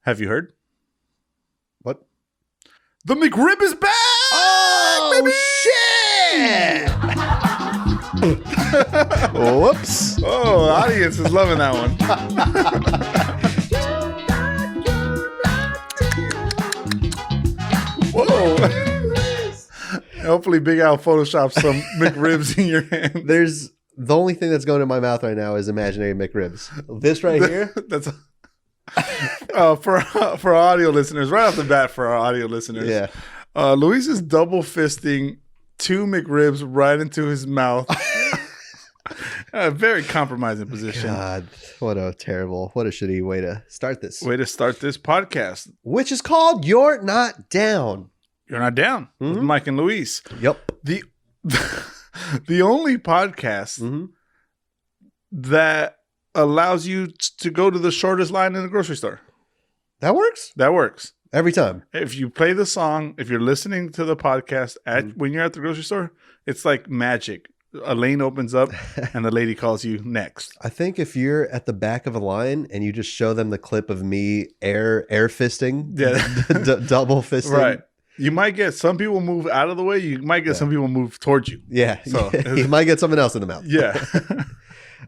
Have you heard? What? The McRib is back! Oh, baby! shit! Whoops. Oh, the audience is loving that one. Whoa. Hopefully Big Al photoshopped some McRibs in your hand. There's the only thing that's going in my mouth right now is imaginary McRibs. This right here. That's for our audio listeners, right off the bat for our audio listeners. Yeah. Luis is double fisting 2 McRibs right into his mouth. A very compromising position. God, what a shitty way to start this. Way to start this podcast. Which is called Youre Not Down. You're Not Down with Mike and Luis. Yep. The only podcast that allows you to go to the shortest line in the grocery store. That works? That works. Every time. If you play the song, if you're listening to the podcast when you're at the grocery store, it's like magic. A lane opens up and the lady calls you next. I think if you're at the back of a line and you just show them the clip of me air fisting, double fisting. Right. You might get some people move out of the way. You might get some people move towards you. Yeah. So you might get something else in the mouth. Yeah.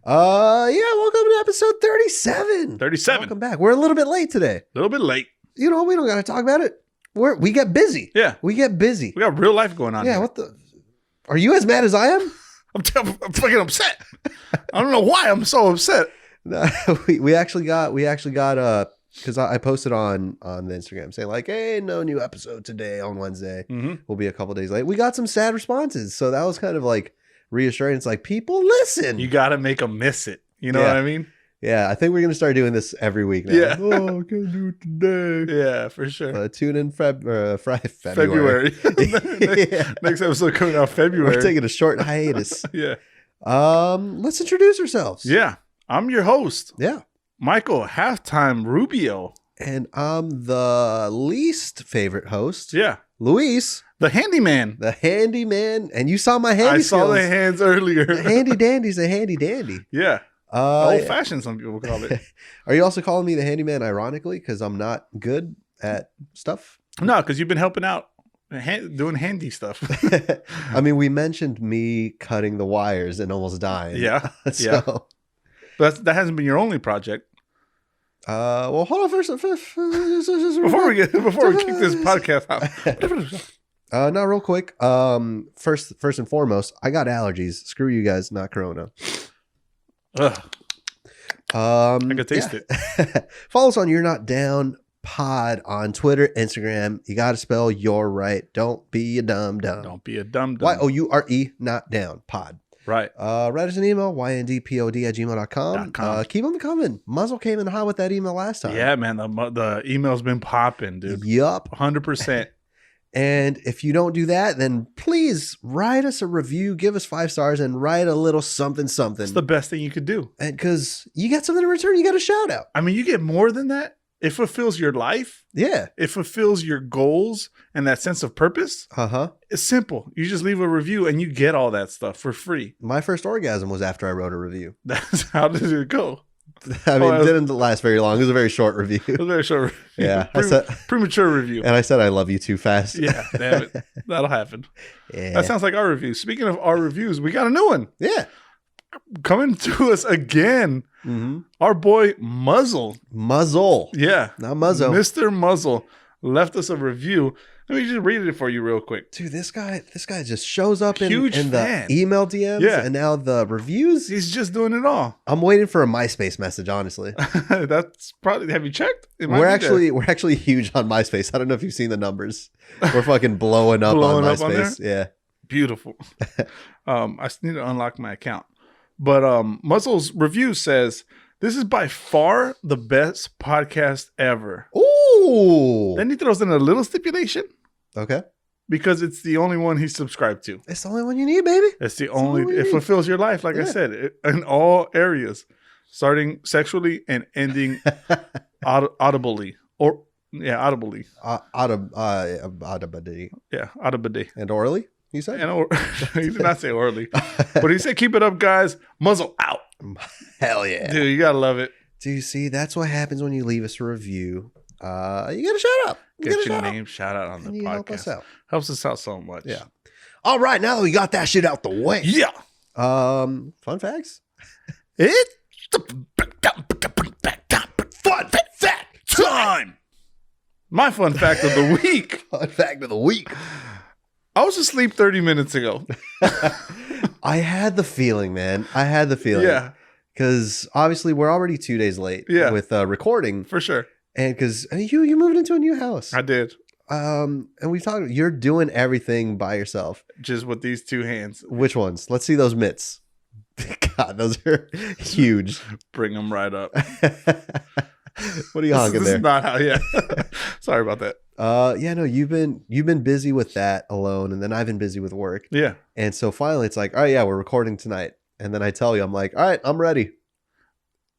Welcome to episode 37. 37. Welcome back. We're a little bit late today. A little bit late. You know, we don't got to talk about it. We get busy. Yeah. We get busy. We got real life going on. Yeah. Here. What the? Are you as mad as I am? I'm fucking upset. I don't know why I'm so upset. No, we actually got because I posted on the Instagram saying like, hey, no new episode today on Wednesday. We'll be a couple days late. We got some sad responses. So that was kind of like reassuring. It's like, people listen. You got to make them miss it. You know what I mean? Yeah. I think we're going to start doing this every week now. Yeah. Oh, I can't do it today. Yeah, for sure. Tune in February. Next episode coming out February. We're taking a short hiatus. Yeah. Let's introduce ourselves. Yeah. I'm your host. Yeah. Michael Halftime Rubio. And I'm the least favorite host. Yeah. Luis. The handyman. The handyman. And you saw my handy skills. I saw the hands earlier. The handy dandy's a handy dandy. Yeah. Old-fashioned, some people call it. Are you also calling me the handyman ironically because I'm not good at stuff? No, because you've been helping out, doing handy stuff. I mean, we mentioned me cutting the wires and almost dying. Yeah. So. Yeah. But that hasn't been your only project. Well, hold on first. Before we kick this podcast out. No, real quick. First and foremost, I got allergies. Screw you guys, not Corona. Ugh. I could taste it. Follow us on Youre Not Down Pod on Twitter, Instagram. You got to spell You're Right. Don't be a dumb. Don't be a dumb. YOURE Not Down Pod. Right. Write us an email, yndpod@gmail.com. Keep them coming. Muzzle came in hot with that email last time. Yeah, man. The email's been popping, dude. Yup. 100%. And if you don't do that, then please write us a review, give us 5 stars, and write a little something. It's the best thing you could do. And because you get something in return, you get a shout out. I mean, you get more than that. It fulfills your life. Yeah. It fulfills your goals and that sense of purpose. It's simple. You just leave a review and you get all that stuff for free. My first orgasm was after I wrote a review. That's how did it go? I mean, it didn't last very long. It was a very short review. It was a very short review. Yeah. Premature review. And I said, I love you too fast. Yeah, damn it. That'll happen. Yeah. That sounds like our review. Speaking of our reviews, we got a new one. Yeah. Coming to us again. Our boy Muzzle. Yeah. Not Muzzo. Mr. Muzzle left us a review. Let me just read it for you real quick. Dude, this guy just shows up in fan. the email DMs and now the reviews. He's just doing it all. I'm waiting for a MySpace message, honestly. That's probably, have you checked? We're actually huge on MySpace. I don't know if you've seen the numbers. We're fucking blowing up on MySpace. Yeah. Beautiful. I still need to unlock my account. But Muzzle's review says, this is by far the best podcast ever. Ooh. Then he throws in a little stipulation. Okay. Because it's the only one he's subscribed to. It's the only one you need, baby. It fulfills your life, like I said, in all areas, starting sexually and ending audibly. Audibly. Audibly. Yeah, audibly. And orally, you said? He did not say orally. But he said, keep it up, guys. Muzzle out. Hell yeah. Dude, you got to love it. Do you see? That's what happens when you leave us a review. you get a shout out. Get your name shout out on the and you help us podcast. out. Helps us out so much. Yeah. All right, now that we got that shit out the way. Yeah. Fun facts. It's fun fact time. My fun fact of the week. Fun fact of the week. I was asleep 30 minutes ago. I had the feeling, man. I had the feeling. Yeah. Because obviously we're already 2 days late with recording. For sure. And because you moved into a new house. I did. And we've talked, you're doing everything by yourself. Just with these two hands. Which ones? Let's see those mitts. God, those are huge. Bring them right up. What are you honking this there? Is not how, yeah. Sorry about that. Yeah, no, you've been busy with that alone, and then I've been busy with work. Yeah. And so finally it's like, all right, yeah, we're recording tonight. And then I tell you, I'm like, all right, I'm ready.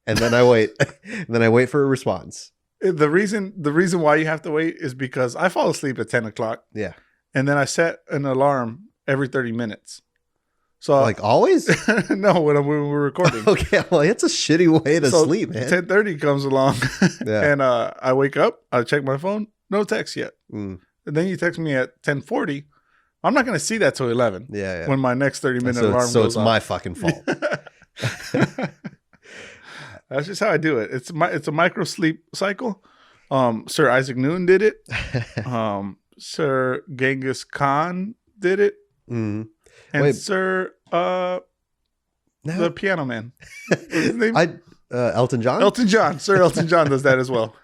And then I wait. And then I wait for a response. The reason why you have to wait is because I fall asleep at 10 o'clock. Yeah. And then I set an alarm every 30 minutes. So like always? No, when we're recording. Okay, well, it's a shitty way to sleep, man. 10:30 comes along, Yeah. and I wake up. I check my phone. No text yet. Mm. And then you text me at 10:40. I'm not going to see that till 11. Yeah. When my next 30-minute alarm goes off. So it's my fucking fault. That's just how I do it. It's a micro sleep cycle. Sir Isaac Newton did it. Sir Genghis Khan did it. Mm. And Wait. Sir the piano man. What's his name? Elton John? Elton John. Sir Elton John does that as well.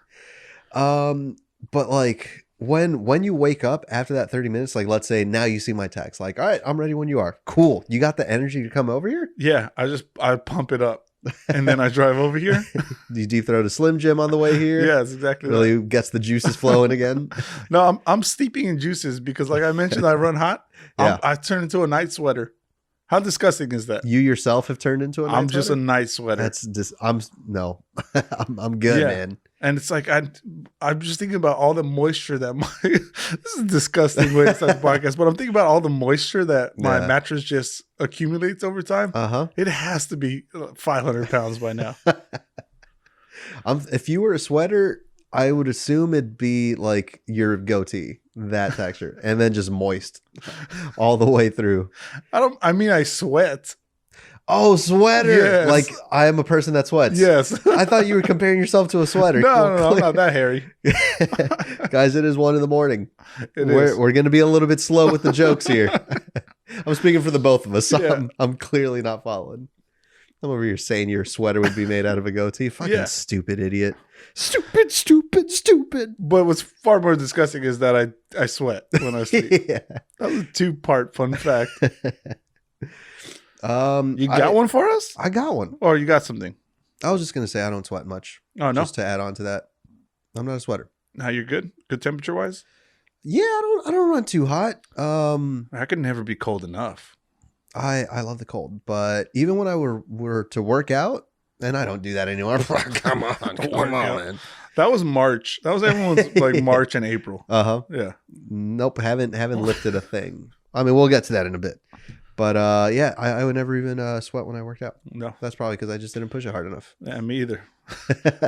But like when you wake up after that 30 minutes, like let's say now you see my text, like, all right, I'm ready when you are. Cool. You got the energy to come over here? Yeah, I pump it up. And then I drive over here. Do you deep throat a Slim Jim on the way here? Yeah, that's exactly really gets the juices flowing again. No, I'm steeping in juices because like I mentioned, I run hot. Yeah. I turn into a night sweater. How disgusting is that? You yourself have turned into a night I'm sweater? just a night sweater. That's just I'm good, man. And it's like I'm just thinking about all the moisture that this is a disgusting way to start the podcast, but I'm thinking about all the moisture that my mattress just accumulates over time. It has to be 500 pounds by now. If you were a sweater, I would assume it'd be like your goatee, that texture, and then just moist all the way through. I sweat. Oh, sweater. Yes. Like I am a person that sweats. Yes. I thought you were comparing yourself to a sweater. No, I'm not that hairy. Guys, it is 1 a.m. It we're is. We're going to be a little bit slow with the jokes here. I'm speaking for the both of us. So Yeah. I'm clearly not following. I'm over here saying your sweater would be made out of a goatee. Fucking stupid idiot. Stupid. But what's far more disgusting is that I sweat when I sleep. Yeah. That was a 2-part fun fact. You got I- one for us? I got one. Or you got something? I was just going to say I don't sweat much. Oh, no. Just to add on to that. I'm not a sweater. Now you're good? Good temperature wise? Yeah, I don't run too hot. I could never be cold enough. I love the cold, but even when I were to work out, and I don't do that anymore. Come on, man. That was March. That was everyone's like March and April. Yeah. Nope, haven't lifted a thing. I mean, we'll get to that in a bit. But yeah, I would never even sweat when I worked out. No. That's probably because I just didn't push it hard enough. Yeah, me either.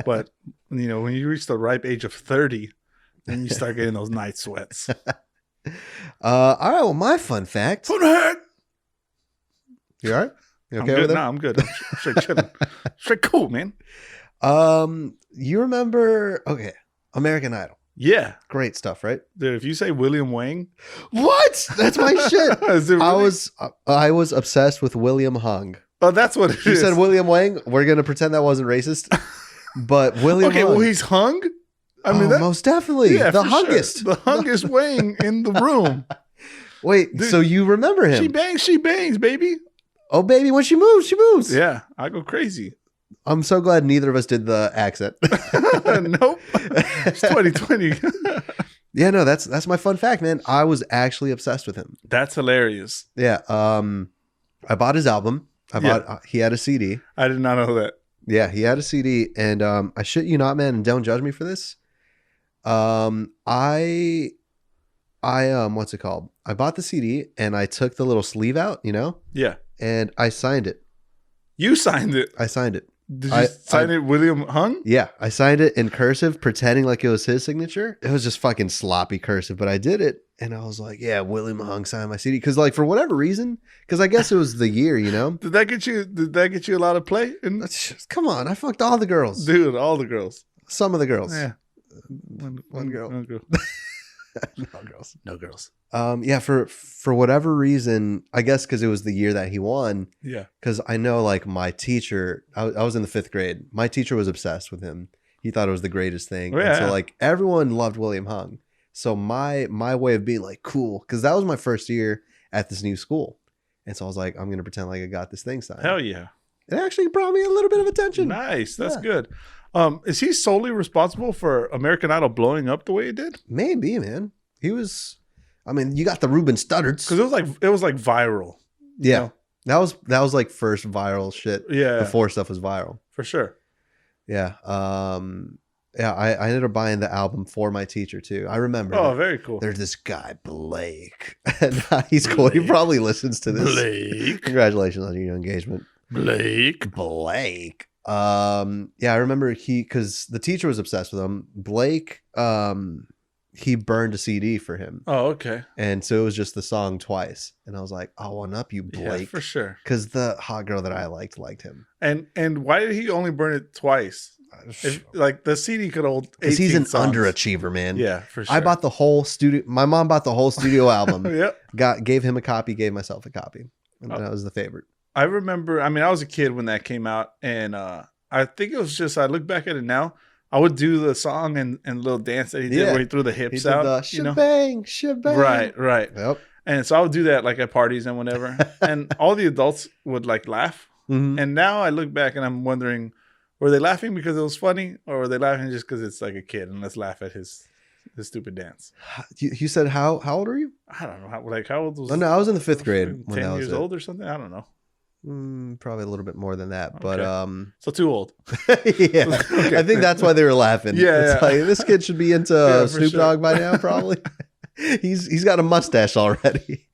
But when you reach the ripe age of 30, then you start getting those night sweats. All right, well, my fun fact. Fun fact. You all right? You I'm okay good. over there? No, I'm good. I'm straight chilling. Straight cool, man. You remember American Idol. Yeah. Great stuff, right? Dude, if you say William Wang. What? That's my shit. Is it really? I was obsessed with William Hung. Oh, that's what it is. You said William Wang. We're gonna pretend that wasn't racist. But William Okay, Hung. well, he's hung. I mean, most definitely. Yeah, the for hungest. Sure. The hungest Wang in the room. Wait, Dude, so you remember him? She bangs, baby. Oh, baby, when she moves, she moves. Yeah, I go crazy. I'm so glad neither of us did the accent. Nope. It's 2020. Yeah, no, that's my fun fact, man. I was actually obsessed with him. That's hilarious. Yeah. I bought his album. He had a CD. I did not know that. Yeah, he had a CD, and I shit you not, man, and don't judge me for this. I what's it called? I bought the CD and I took the little sleeve out, Yeah. and I signed it. You signed it. I signed it. Did you sign it William Hung? Yeah, I signed it in cursive, pretending like it was his signature. It was just fucking sloppy cursive, but I did it. And I was like, yeah, William Hung signed my CD. Because like for whatever reason, because I guess it was the year, you know? Did that get you a lot of play? Come on, I fucked all the girls. Dude, all the girls. Some of the girls. Yeah. One girl. One girl. No girls. No girls. Yeah, for whatever reason, I guess because it was the year that he won. Yeah. Because I know like my teacher, I was in the 5th grade. My teacher was obsessed with him. He thought it was the greatest thing. Yeah. And so like everyone loved William Hung. So my way of being like cool, because that was my first year at this new school. And so I was like, I'm gonna pretend like I got this thing signed. Hell yeah. It actually brought me a little bit of attention. Nice. That's good. Is he solely responsible for American Idol blowing up the way it did? Maybe, man. He was. I mean, you got the Ruben Studdards. Because it was like viral. Yeah, that was like first viral shit. Yeah, before stuff was viral for sure. Yeah. I ended up buying the album for my teacher too. I remember. Oh, very cool. There's this guy Blake, and he's cool. He probably listens to this. Blake, congratulations on your engagement, Blake. Yeah, I remember because the teacher was obsessed with him. Blake, he burned a CD for him. Oh, okay. And so it was just the song twice, and I was like, "I'll one up you, Blake," yeah, for sure. Because the hot girl that I liked him. And why did he only burn it twice? Like the CD could hold 18 because he's an songs. Underachiever, man. Yeah, for sure. I bought the whole studio. My mom bought the whole studio album. Yep. Gave him a copy, gave myself a copy, and that was the favorite. I remember. I mean, I was a kid when that came out, and I think it was just. I look back at it now. I would do the song and little dance that he did where he threw the hips out. The shebang, shebang. Right. Yep. And so I would do that like at parties and whatever, and all the adults would like laugh. Mm-hmm. And now I look back and I'm wondering. Were they laughing because it was funny, or were they laughing just because it's like a kid and let's laugh at his stupid dance? You said how old are you? I don't know. How old was? Oh, no, I was in the 5th grade. 10 when that was years old or something. I don't know. Probably a little bit more than that, Okay. but so too old. Yeah, okay. I think that's why they were laughing. Yeah, like this kid should be into Snoop Dogg by now. Probably. he's got a mustache already.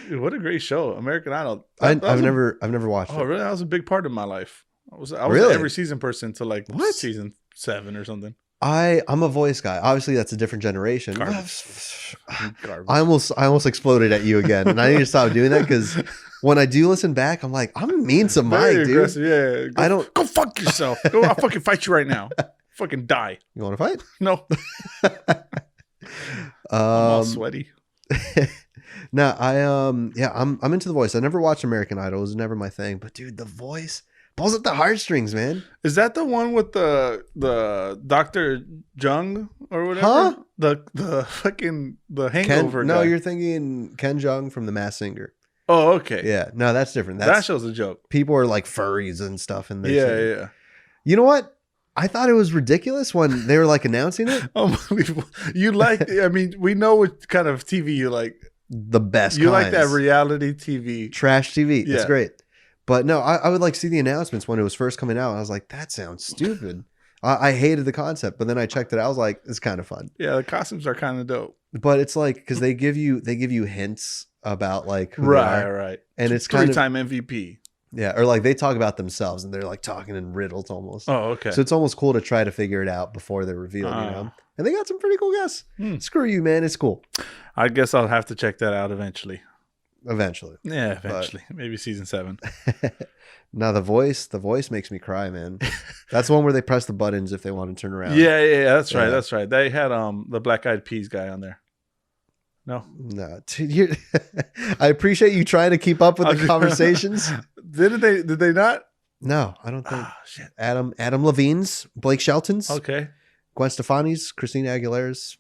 Dude, what a great show, American Idol. I've never watched it. Oh, really? That was a big part of my life. I was Really? an every season person to like season 7 or something. I'm a voice guy. Obviously, that's a different generation. Garbage. I almost exploded at you again, and I need to stop doing that because when I do listen back, I'm like, I'm mean to Mike, dude. Aggressive. Yeah, I don't go fuck yourself. Go, I'll fucking fight you right now. Fucking die. You want to fight? No. I'm all sweaty. No, I'm into The Voice. I never watched American Idol. It was never my thing. But dude, The Voice pulls at the heartstrings, man. Is that the one with the Dr. Jung or whatever? Huh? The fucking the Hangover guy. No, you're thinking Ken Jeong from The Masked Singer. Oh, okay. Yeah, no, that's different. That show's a joke. People are like furries and stuff in there. Yeah. You know what? I thought it was ridiculous when they were like announcing it. Unbelievable. You like? I mean, we know what kind of TV you like. The best. You kinds. like that reality TV, trash TV. Yeah. It's great. But no, I would like see the announcements when it was first coming out. I was like, that sounds stupid. I hated the concept, but then I checked it out. I was like, it's kind of fun. Yeah, the costumes are kind of dope. But it's like because they give you hints about like who right, and it's kind of 3-time MVP. Yeah, or like they talk about themselves and they're like talking in riddles almost. Oh, okay. So it's almost cool to try to figure it out before they're revealed, you know. And they got some pretty cool guests. Screw you, man. It's cool. I guess I'll have to check that out eventually. Eventually. Yeah, eventually. Maybe season 7. Now the voice makes me cry, man. That's the one where they press the buttons if they want to turn around. Yeah, that's right. That's right. They had the Black Eyed Peas guy on there. No. Dude, I appreciate you trying to keep up with the conversations. Did they not? No, I don't think. Oh, shit. Adam Levine's, Blake Shelton's, okay, Gwen Stefani's, Christina Aguilera's,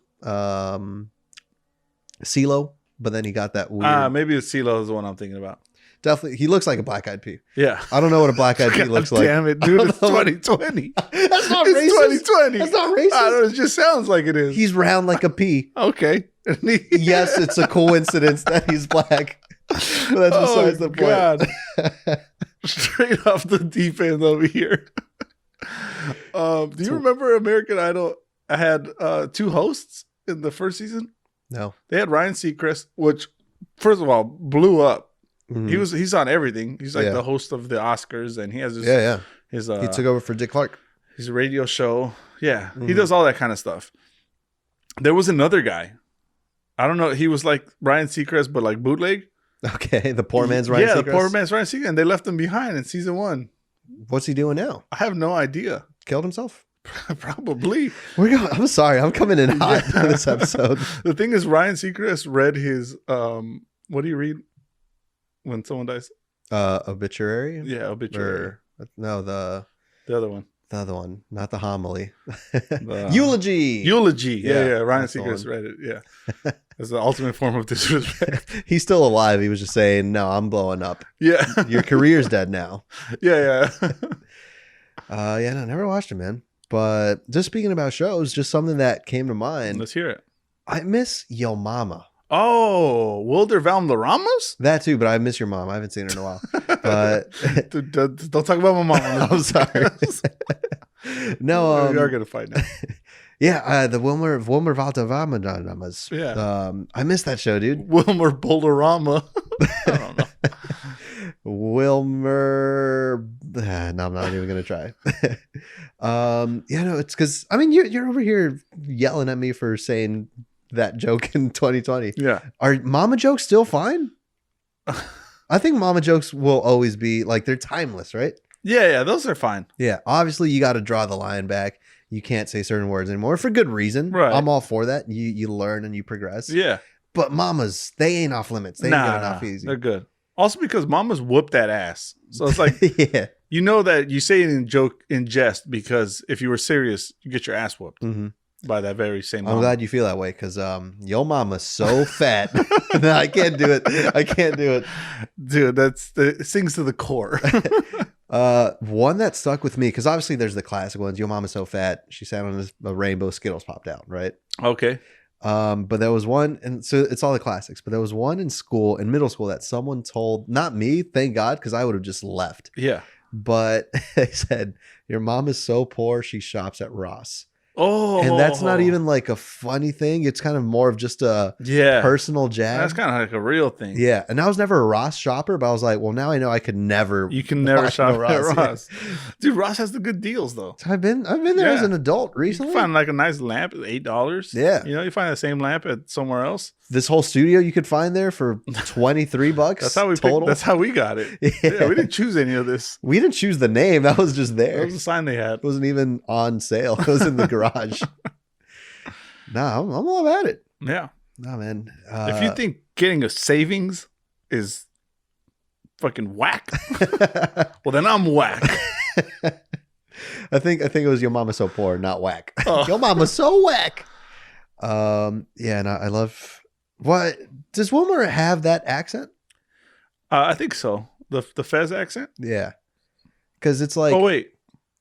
CeeLo, but then he got that weird. Maybe the CeeLo is the one I'm thinking about. Definitely, he looks like a Black Eyed Pea. Yeah, I don't know what a Black Eyed Pea looks like. Damn it, dude! It's 2020. That's not it's racist. 2020. That's not racist. I don't know, it just sounds like it is. He's round like a pea. Okay. Yes, it's a coincidence that he's black. But that's besides the point. God. Straight off the deep end over here. Do you remember American Idol? I had 2 hosts in the first season. No, they had Ryan Seacrest, which first of all blew up. Mm-hmm. He's on everything. He's like the host of the Oscars, and he has this He took over for Dick Clark. His radio show. Yeah, he does all that kind of stuff. There was another guy. I don't know. He was like Ryan Seacrest, but like bootleg. Okay, the poor man's Ryan Seacrest. Yeah, the poor man's Ryan Seacrest, and they left him behind in season 1. What's he doing now? I have no idea. Killed himself? Probably. I'm sorry. I'm coming in hot for this episode. The thing is, Ryan Seacrest read his what do you read when someone dies? Obituary? Yeah, obituary. No, the other one. The other one, not the homily. Eulogy. Eulogy. Yeah. Ryan Seacrest read it. Yeah. It's the ultimate form of disrespect. He's still alive. He was just saying, no, I'm blowing up. Yeah. Your career's dead now. Yeah. No, never watched it, man. But just speaking about shows, just something that came to mind. Let's hear it. I miss Yo Mama. Oh, Wilder Valderramas? That too, but I miss your mom. I haven't seen her in a while. But Dude, don't talk about my mom. I'm sorry. No, we are gonna fight now. Yeah, the Wilmer Valderramas. Yeah, I miss that show, dude. Wilmer Boulderama. I don't know. Wilmer. No, I'm not even gonna try. It's because you're over here yelling at me for saying that joke in 2020. Yeah, are mama jokes still fine? I think mama jokes will always be like, they're timeless, right? Yeah, those are fine. Yeah, obviously you got to draw the line back. You can't say certain words anymore for good reason. Right. I'm all for that. You learn and you progress. Yeah. But mamas, they ain't off limits. They ain't getting off easy. They're good. Also because mamas whoop that ass. So it's like, yeah. You know that you say it in jest because if you were serious, you get your ass whooped by that very same mama. I'm glad you feel that way because yo mama's so fat. No, I can't do it. I can't do it. Dude, it sings to the core. One that stuck with me, because obviously there's the classic ones. Yo mama's so fat, she sat on a rainbow, Skittles popped out, right? Okay. But there was one, and so it's all the classics, but there was one in middle school that someone told, not me, thank God, because I would have just left. Yeah. But they said, your mom is so poor, she shops at Ross. Oh, and that's not even like a funny thing. It's kind of more of just a personal jab. That's kind of like a real thing. Yeah. And I was never a Ross shopper, but I was like, well, now I know I could never. You can never shop at Ross. Dude, Ross has the good deals though. I've been there as an adult recently. You find like a nice lamp at $8. Yeah. You find the same lamp at somewhere else. This whole studio you could find there for $23. That's how that's how we got it. Yeah, we didn't choose any of this. We didn't choose the name. That was just there. That was the sign they had. It wasn't even on sale. It was in the garage. Nah, I'm all about it. Yeah. Nah, man. If you think getting a savings is fucking whack, well, then I'm whack. I think it was Your Mama So Poor, not whack. Oh. Your Mama So Whack. And I love. What does Wilmer have that accent? I think so. The Fez accent. Yeah, because it's like. Oh wait,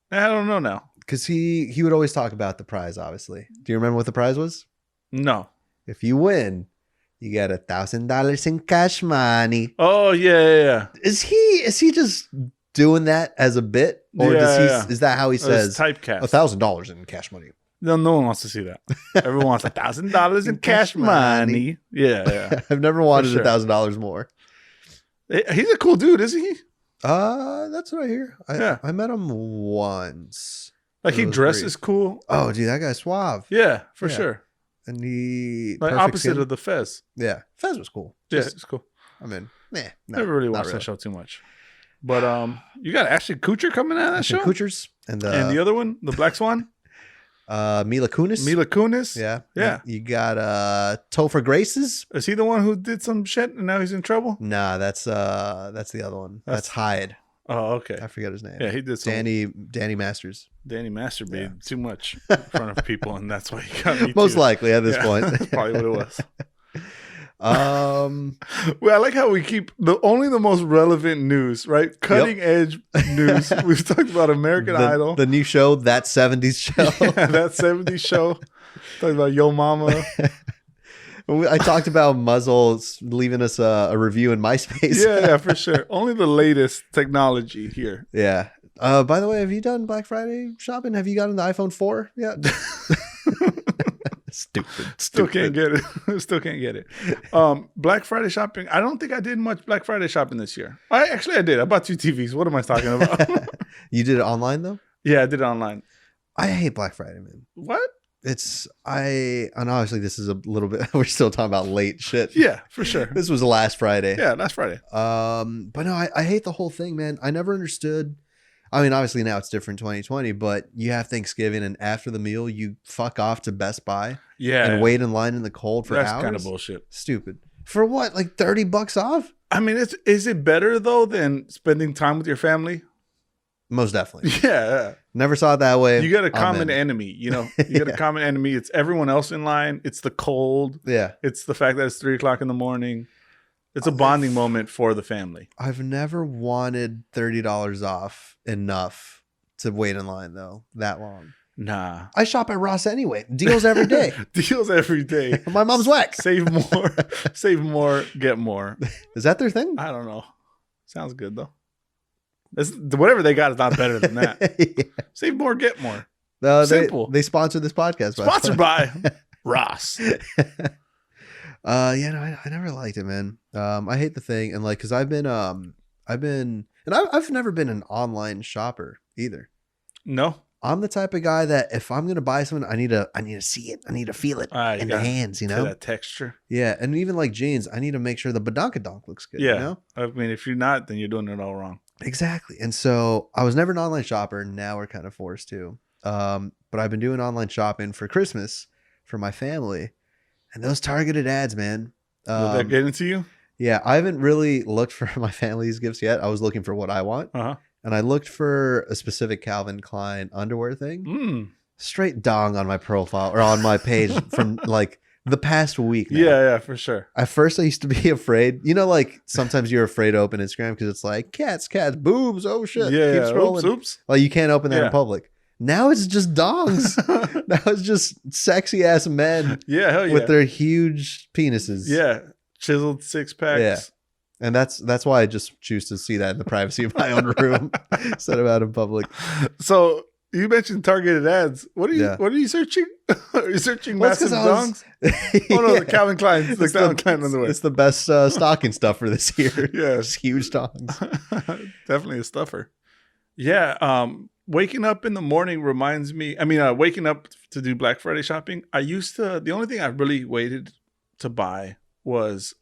I don't know now. Because he would always talk about the prize. Obviously, do you remember what the prize was? No. If you win, you get $1,000 in cash money. Oh yeah. Is he just doing that as a bit, or is that how he says typecast $1,000 in cash money? No one wants to see that. Everyone wants $1,000 in cash money. Yeah. I've never wanted $1,000 more. He's a cool dude, isn't he? That's what I hear. I met him once. Like he dresses cool. Oh, dude, that guy's suave. Yeah, for sure. And he like opposite of the Fez. Yeah, Fez was cool. It's cool. I mean, never really watched that show too much. But you got Ashton Kutcher coming out of that show. Kutcher's and the other one, the Black Swan. Mila Kunis. Yeah. You got Topher Grace's. Is he the one who did some shit and now he's in trouble? Nah, that's the other one. That's Hyde. Oh, okay. I forget his name. Yeah, he did some. Danny Masters. Danny masturbated too much in front of people, and that's why he got me most likely at this point. That's probably what it was. Well, I like how we keep only the most relevant news, right? Cutting edge news. We've talked about American Idol, the new show, That 70s Show. Yeah, That 70s Show. Talked about Yo Mama. I talked about Muzzle leaving us a review in MySpace. Yeah, for sure. Only the latest technology here. Yeah. By the way, have you done Black Friday shopping? Have you gotten the iPhone 4 yet? Still can't get it. Still can't get it. Black Friday shopping. I don't think I did much Black Friday shopping this year. I did. I bought 2 TVs. What am I talking about? You did it online though? Yeah, I did it online. I hate Black Friday, man. What? And obviously this is a little bit, we're still talking about late shit. Yeah, for sure. This was the last Friday. Yeah, last Friday. But no, I hate the whole thing, man. I never understood. I mean, obviously now it's different 2020, but you have Thanksgiving and after the meal, you fuck off to Best Buy and wait in line in the cold for hours. That's kind of bullshit. Stupid. For what? Like $30 off? I mean, is it better though than spending time with your family? Most definitely. Yeah. Never saw it that way. You got a common enemy, you know. You got a common enemy. It's everyone else in line. It's the cold. Yeah. It's the fact that it's 3:00 in the morning. It's a bonding moment for the family. I've never wanted $30 off enough to wait in line though that long. Nah. I shop at Ross anyway. Deals every day. Deals every day. My mom's whack. Save more. Save more. Get more. Is that their thing? I don't know. Sounds good though. Whatever they got is not better than that. Yeah. Save more, get more. No, simple. They sponsored this podcast. Sponsored by Ross. Yeah, no, I never liked it, man. I hate the thing, and like, cause I've never been an online shopper either. No, I'm the type of guy that if I'm gonna buy something, I need to see it, I need to feel it in the hands, you know, that texture. Yeah, and even like jeans, I need to make sure the badonkadonk looks good. Yeah, you know? I mean, if you're not, then you're doing it all wrong. Exactly. And so I was never an online shopper. Now we're kind of forced to. But I've been doing online shopping for Christmas for my family, and those targeted ads, man. Did that get into you? Yeah, I haven't really looked for my family's gifts yet. I was looking for what I want. And I looked for a specific Calvin Klein underwear thing. Straight dong on my profile or on my page from like the past week now. Yeah, for sure. At first I used to be afraid. You know, like sometimes you're afraid to open Instagram because it's like cats, boobs, oh shit. Yeah, keep scrolling. Oops. Like you can't open that in public. Now it's just dongs. Now it's just sexy ass men. Yeah, hell yeah. With their huge penises. Yeah. Chiseled 6-packs. Yeah. And that's why I just choose to see that in the privacy of my own room instead of out in public. So you mentioned targeted ads. What are you searching? Are you searching massive dongs? Oh no, the Calvin Klein. The Calvin Klein underwear. It's the best stocking stuffer this year. Yeah. Just huge dongs. Definitely a stuffer. Yeah. Waking up in the morning reminds me, waking up to do Black Friday shopping. The only thing I really waited to buy was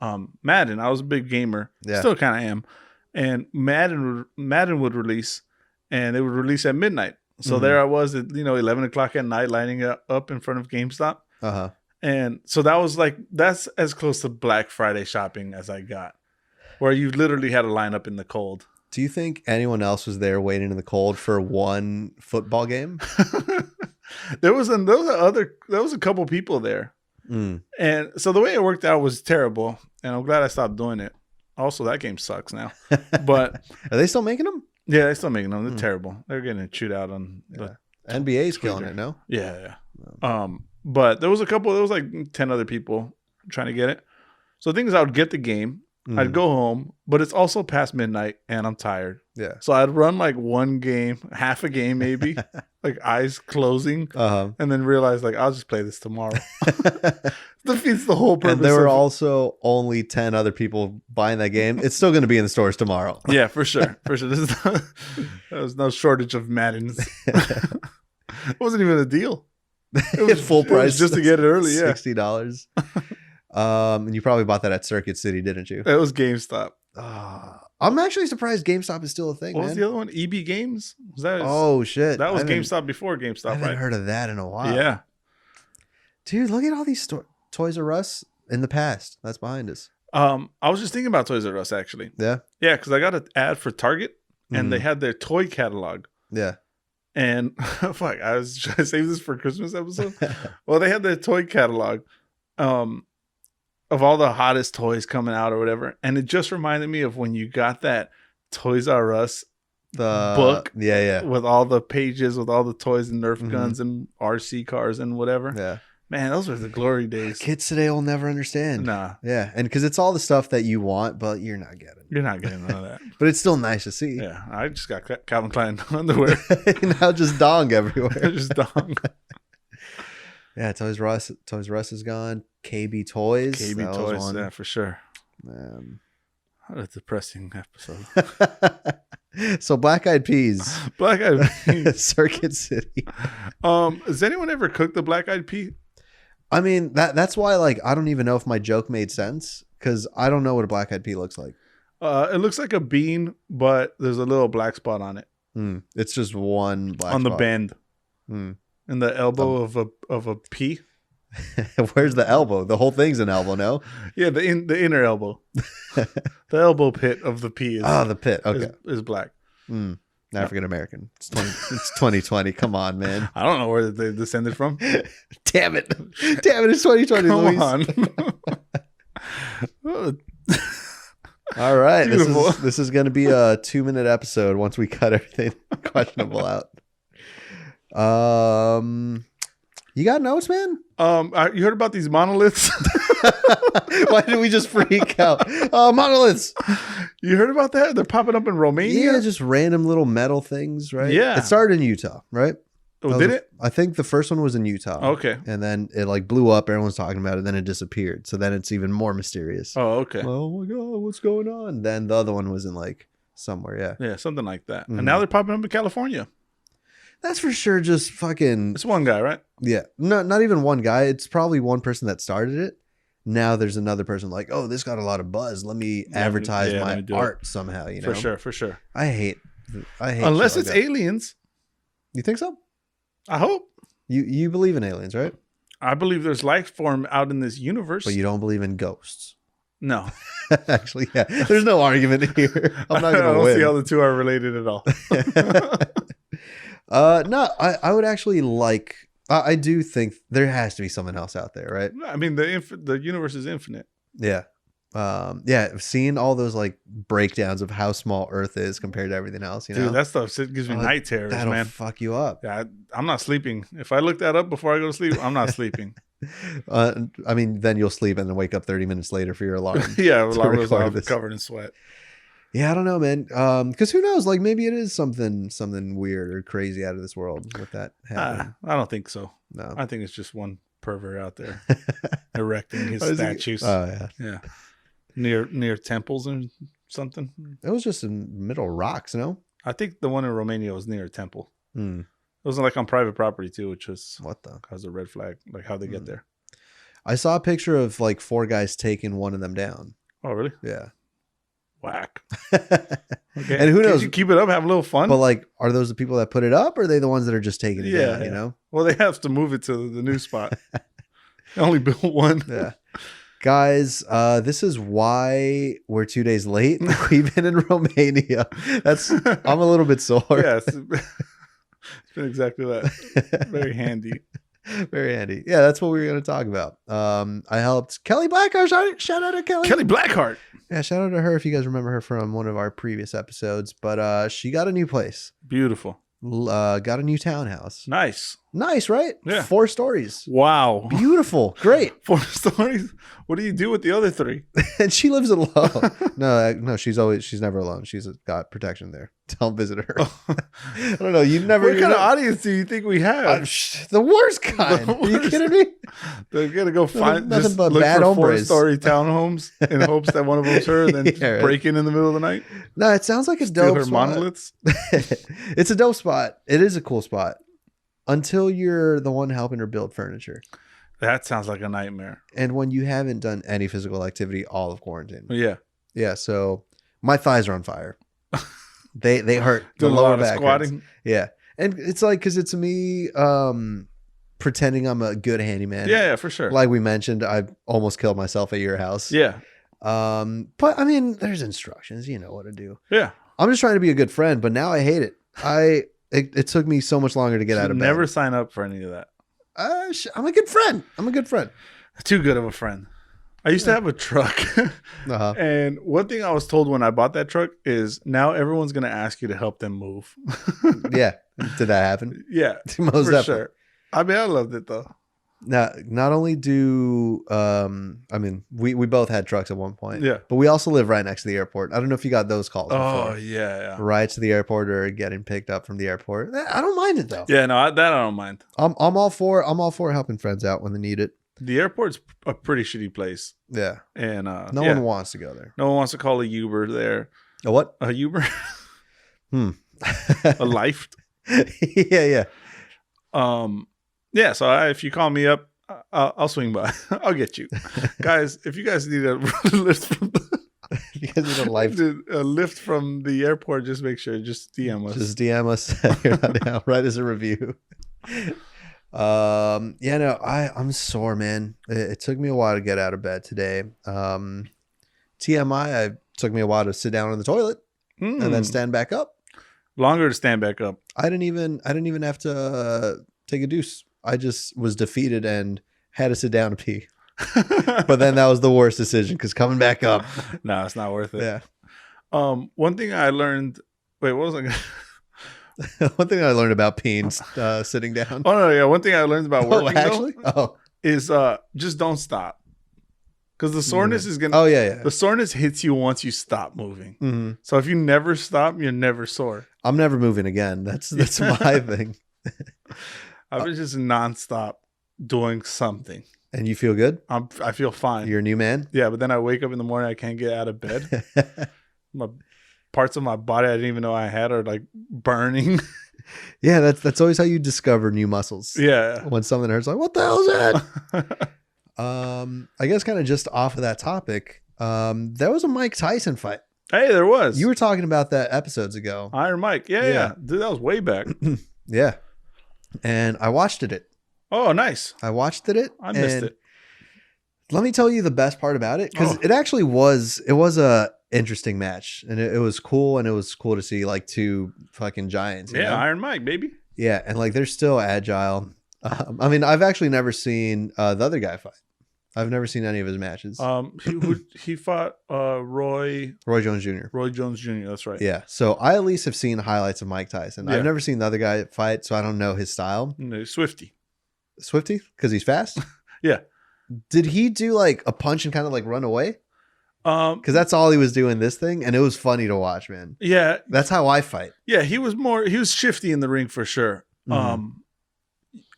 Madden. I was a big gamer. Yeah. Still kind of am. And Madden would release, and they would release at midnight. So there I was at 11 o'clock at night, lining up in front of GameStop. And so that's as close to Black Friday shopping as I got, where you literally had to line up in the cold. Do you think anyone else was there waiting in the cold for one football game? There was a couple people there. And so the way it worked out was terrible, and I'm glad I stopped doing it. Also, that game sucks now. But are they still making them? Yeah, they're still making them. They're terrible. They're getting chewed out on the NBA's killing it, no? Yeah. But there was like 10 other people trying to get it. So the thing is, I would get the game. I'd go home, but it's also past midnight and I'm tired. Yeah. So I'd run like one game, half a game maybe, like eyes closing, and then realize like I'll just play this tomorrow. Defeats the whole purpose. And there were also only 10 other people buying that game. It's still going to be in the stores tomorrow. Yeah, for sure. For sure. There's no shortage of Maddens. It wasn't even a deal. It was full price just to get it early. Yeah. $60. And you probably bought that at Circuit City, didn't you? It was GameStop. I'm actually surprised GameStop is still a thing. What was the other one? EB Games? Oh shit! That was GameStop before GameStop. I haven't heard of that in a while. Yeah, dude, look at all these Toys R Us in the past. That's behind us. I was just thinking about Toys R Us actually. Yeah, because I got an ad for Target and they had their toy catalog. Yeah. And fuck, I was trying to save this for Christmas episode. Well, they had their toy catalog. Of all the hottest toys coming out or whatever. And it just reminded me of when you got that Toys R Us book. Yeah. With all the pages, with all the toys and Nerf guns and RC cars and whatever. Yeah. Man, those were the glory days. Kids today will never understand. Nah. Yeah. And because it's all the stuff that you want, but you're not getting. You're not getting none of that. But it's still nice to see. Yeah. I just got Calvin Klein underwear. Now just dong everywhere. Just dong. Yeah, Toys R Us. Toys R Us is gone. KB Toys. KB Toys, yeah, for sure. Man. What a depressing episode. So Black Eyed Peas. Black Eyed Peas. Circuit City. Has anyone ever cooked the Black Eyed Pea? I mean, that's why, like, I don't even know if my joke made sense, because I don't know what a Black Eyed Pea looks like. It looks like a bean, but there's a little black spot on it. It's just one black on spot. the bend. In the elbow of a pea. Where's the elbow? The whole thing's an elbow, no? Yeah, the inner elbow. The elbow pit of the pea is the pit. Okay. Is black. African American. It's 2020. Come on, man. I don't know where they descended from. Damn it. It's 2020. Come on. All right. Beautiful. This is going to be a 2-minute episode once we cut everything questionable out. You got notes, man? You heard about these monoliths? Why did we just freak out? Monoliths. You heard about that? They're popping up in Romania? Yeah, just random little metal things, right? Yeah. It started in Utah, right? Oh, did it? I think the first one was in Utah. Okay. And then it like blew up. Everyone's talking about it. Then it disappeared. So then it's even more mysterious. Oh, okay. Oh my God, what's going on? Then the other one was in like somewhere. Yeah. Yeah, something like that. And now they're popping up in California. That's for sure. Just fucking. It's one guy, right? Yeah. No, not even one guy. It's probably one person that started it. Now there's another person like, oh, this got a lot of buzz. Let me advertise my art somehow. You know, for sure. I hate. Unless it's aliens. You think so? I hope. You believe in aliens, right? I believe there's life form out in this universe. But you don't believe in ghosts. No. Actually, yeah. There's no argument here. I'm not going to win. I don't see how the two are related at all. No, I would actually like. I do think there has to be someone else out there, right? I mean, the universe is infinite. Yeah. Seeing all those like breakdowns of how small Earth is compared to everything else, you know, dude, that stuff gives me night terrors, that'll man. Fuck you up. Yeah, I'm not sleeping. If I look that up before I go to sleep, I'm not sleeping. I mean, then you'll sleep and then wake up 30 minutes later for your alarm. Yeah, alarm was covered in sweat. Yeah, I don't know, man. Because who knows? Like maybe it is something weird or crazy out of this world with that happening. I don't think so. No, I think it's just one pervert out there erecting his statues. Oh yeah. Near temples or something. It was just in the middle of rocks, no? I think the one in Romania was near a temple. It was like on private property too, which was cause a red flag. Like how'd they get there? I saw a picture of like 4 guys taking one of them down. Oh really? Yeah. Whack. Okay. And who knows? You keep it up, have a little fun. But like, are those the people that put it up, or are they the ones that are just taking it down? You know? Well, they have to move it to the new spot. They only built one. Yeah. Guys, this is why we're 2 days late. We've been in Romania. I'm a little bit sore. Yeah, it's been exactly that. Very handy. Very handy. Yeah, that's what we were going to talk about. I helped Kelly Blackheart. Shout out to Kelly. Kelly Blackheart. Yeah, shout out to her if you guys remember her from one of our previous episodes. But she got a new place. Beautiful. Got a new townhouse. Nice, right? Yeah. 4 stories. Wow. Beautiful. Great. 4 stories. What do you do with the other 3? And she lives alone. No, she's never alone. She's got protection there. Don't visit her. I don't know. You never. What kind of audience do you think we have? The worst kind. Are you kidding me? They're gonna go find nothing just but look bad for hombres. 4-story townhomes in hopes that one of them's her, and then Yeah, break in the middle of the night. No, it sounds like a Steal dope her spot. monoliths. It's a dope spot. It is a cool spot until you're the one helping her build furniture. That sounds like a nightmare. And when you haven't done any physical activity all of quarantine. Yeah. So my thighs are on fire. They hurt. Doing a lot of squatting. Hurts. Yeah. And it's like, because it's me pretending I'm a good handyman. Yeah, for sure. Like we mentioned, I almost killed myself at your house. Yeah. But I mean, there's instructions. You know what to do. Yeah. I'm just trying to be a good friend, but now I hate it. It took me so much longer to get out of bed. Never sign up for any of that. I'm a good friend. Too good of a friend. I used to have a truck. And one thing I was told when I bought that truck is now everyone's going to ask you to help them move. Yeah. Did that happen? Yeah. Most for sure. I mean, I loved it though. Now, not only do I mean, we both had trucks at one point. Yeah. But we also live right next to the airport. I don't know if you got those calls before. Oh, yeah. Right to the airport or getting picked up from the airport. I don't mind it though. Yeah, no, that I don't mind. I'm all for helping friends out when they need it. The airport's a pretty shitty place. Yeah. And no one wants to go there. No one wants to call a Uber there. A what? A Uber? A Lyft? Yeah. Yeah, so if you call me up, I'll swing by. I'll get you. Guys, if you guys need a lift from you guys need a lift from the airport, just make sure, just DM us. Just DM us. You're not down. Write us a review. Yeah, no, I'm sore, man. It took me a while to get out of bed today. TMI, it took me a while to sit down on the toilet and then stand back up. Longer to stand back up. I didn't even have to take a deuce. I just was defeated and had to sit down to pee. But then that was the worst decision because coming back up. No, it's not worth it. Yeah. One thing I learned. Wait, what was I gonna... One thing I learned about peeing sitting down. Oh no, yeah. One thing I learned about working is just don't stop. Because the soreness is gonna. Oh yeah. The soreness hits you once you stop moving. Mm-hmm. So if you never stop, you're never sore. I'm never moving again. That's my thing. I've been just nonstop doing something. And you feel good? I feel fine. You're a new man? Yeah, but then I wake up in the morning, I can't get out of bed. My parts of my body I didn't even know I had are like burning. Yeah, that's always how you discover new muscles. Yeah. When something hurts, like, what the hell is that? I guess kind of just off of that topic, there was a Mike Tyson fight. Hey, there was. You were talking about that episodes ago. Iron Mike. Yeah. Dude, that was way back. Yeah. And I watched it. Oh, nice. I watched it. I missed it. Let me tell you the best part about it, because it actually was a interesting match, and it was cool, and it was cool to see like two fucking giants. Yeah, know? Iron Mike, baby. Yeah, and like they're still agile. I mean, I've actually never seen the other guy fight. I've never seen any of his matches. He fought Roy Jones Jr. Roy Jones Jr. That's right. Yeah. So I at least have seen highlights of Mike Tyson. Yeah. I've never seen the other guy fight, so I don't know his style. No, Swifty because he's fast. Yeah. Did he do like a punch and kind of like run away? Because that's all he was doing this thing, and it was funny to watch, man. Yeah. That's how I fight. Yeah, he was shifty in the ring for sure. Mm-hmm.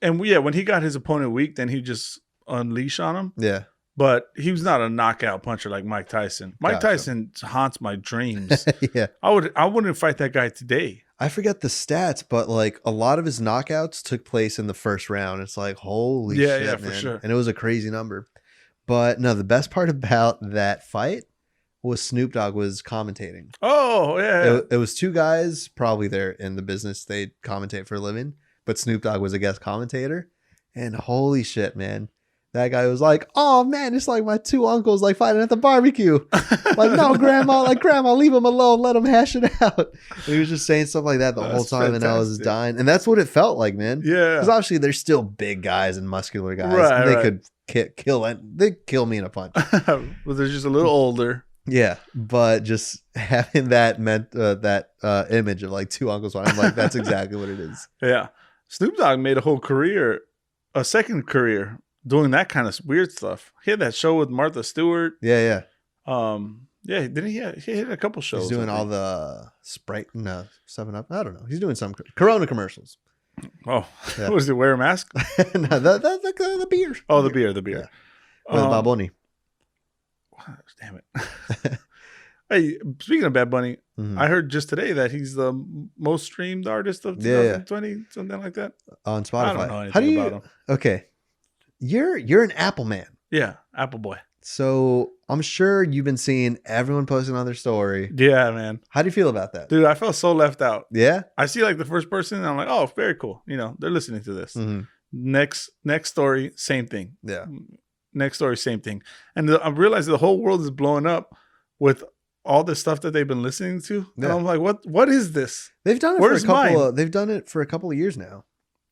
And yeah, when he got his opponent weak, then he just unleash on him. Yeah. But he was not a knockout puncher like Mike Tyson. Mike Tyson haunts my dreams. Yeah. I wouldn't fight that guy today. I forget the stats, but like a lot of his knockouts took place in the first round. It's like, holy shit, yeah, man. for sure. And it was a crazy number. But no, the best part about that fight was Snoop Dogg was commentating. Oh, yeah. It was two guys, probably they're in the business. They commentate for a living. But Snoop Dogg was a guest commentator. And holy shit, man. That guy was like, oh man, it's like my two uncles like fighting at the barbecue. Like, no, grandma, leave him alone. Let him hash it out. And he was just saying stuff like that the whole time. Fantastic. And I was dying. And that's what it felt like, man. Yeah. Because obviously they're still big guys and muscular guys. Right, they could kill me in a punch. Well, they're just a little older. Yeah. But just having that image of like two uncles, I'm like, that's exactly what it is. Yeah. Snoop Dogg made a second career, doing that kind of weird stuff. He had that show with Martha Stewart. Yeah. Yeah, didn't he? He had a couple shows. He's doing all the Sprite, 7-Up. I don't know. He's doing some Corona commercials. Oh, yeah. Was he wear a mask? No, the beer. Oh, the beer. Yeah. With Bad Bunny. Damn it. Hey, speaking of Bad Bunny, I heard just today that he's the most streamed artist of 2020, something like that. On Spotify. I don't know anything about him. Okay. You're an Apple man. Yeah, Apple boy. So I'm sure you've been seeing everyone posting on their story. Yeah, man. How do you feel about that? Dude, I felt so left out. Yeah? I see like the first person and I'm like, oh, very cool. You know, they're listening to this. Mm-hmm. Next story, same thing. Yeah. Next story, same thing. And I realized the whole world is blowing up with all the stuff that they've been listening to. And I'm like, what is this? They've done it they've done it for a couple of years now.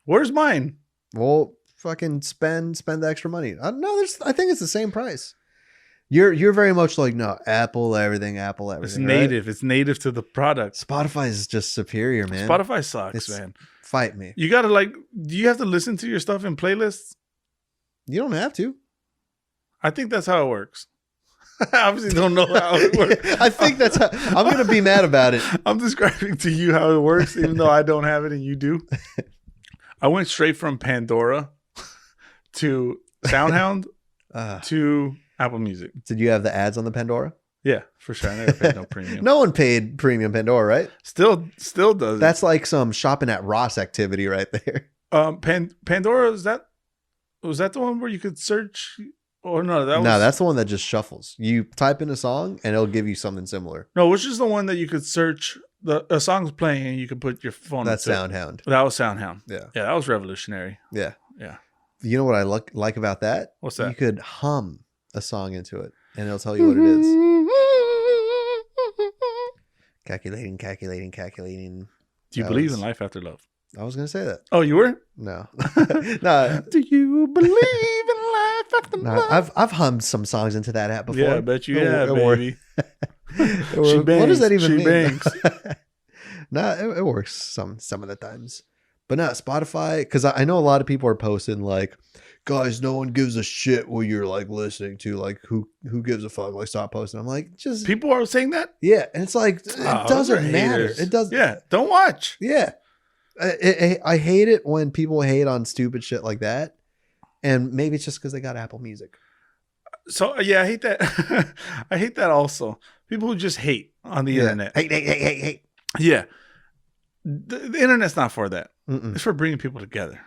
Where's mine? Well, fucking spend the extra money. I think it's the same price. You're very much like, no, Apple everything. It's native. Right? It's native to the product. Spotify is just superior, man. Spotify sucks, man. Fight me. You gotta do you have to listen to your stuff in playlists? You don't have to. I think that's how it works. I obviously don't know how it works. I think that's how I'm going to be mad about it. I'm describing to you how it works, even though I don't have it and you do. I went straight from Pandora to SoundHound to Apple Music. Did you have the ads on the Pandora? Yeah, for sure. I never paid no premium. No one paid premium Pandora, right? Still does. That's like some shopping at Ross activity right there. Pandora, was that the one where you could search? Or no, that's the one that just shuffles. You type in a song and it'll give you something similar. No, which is the one that you could search a song's playing and you could put your phone. That's SoundHound. That was SoundHound. Yeah, that was revolutionary. Yeah. Yeah. You know what I like about that? What's that? You could hum a song into it and it'll tell you what it is. Calculating. Do you believe in life after love? I was going to say that. Oh, you were? No. No. Do you believe in life after love? I've hummed some songs into that app before. Yeah, I bet you have, baby. She bangs. What does that even mean? Bangs. No, it works some of the times. But no, Spotify, because I know a lot of people are posting like, guys, no one gives a shit what you're like listening to. Like, who gives a fuck? Like, stop posting. I'm like, just people are saying that. Yeah, and it's like it doesn't matter. It does. Yeah, don't watch. Yeah, I hate it when people hate on stupid shit like that, and maybe it's just because they got Apple Music. So yeah, I hate that. I hate that also. People who just hate on the internet. Hate. Yeah, the internet's not for that. It's for bringing people together.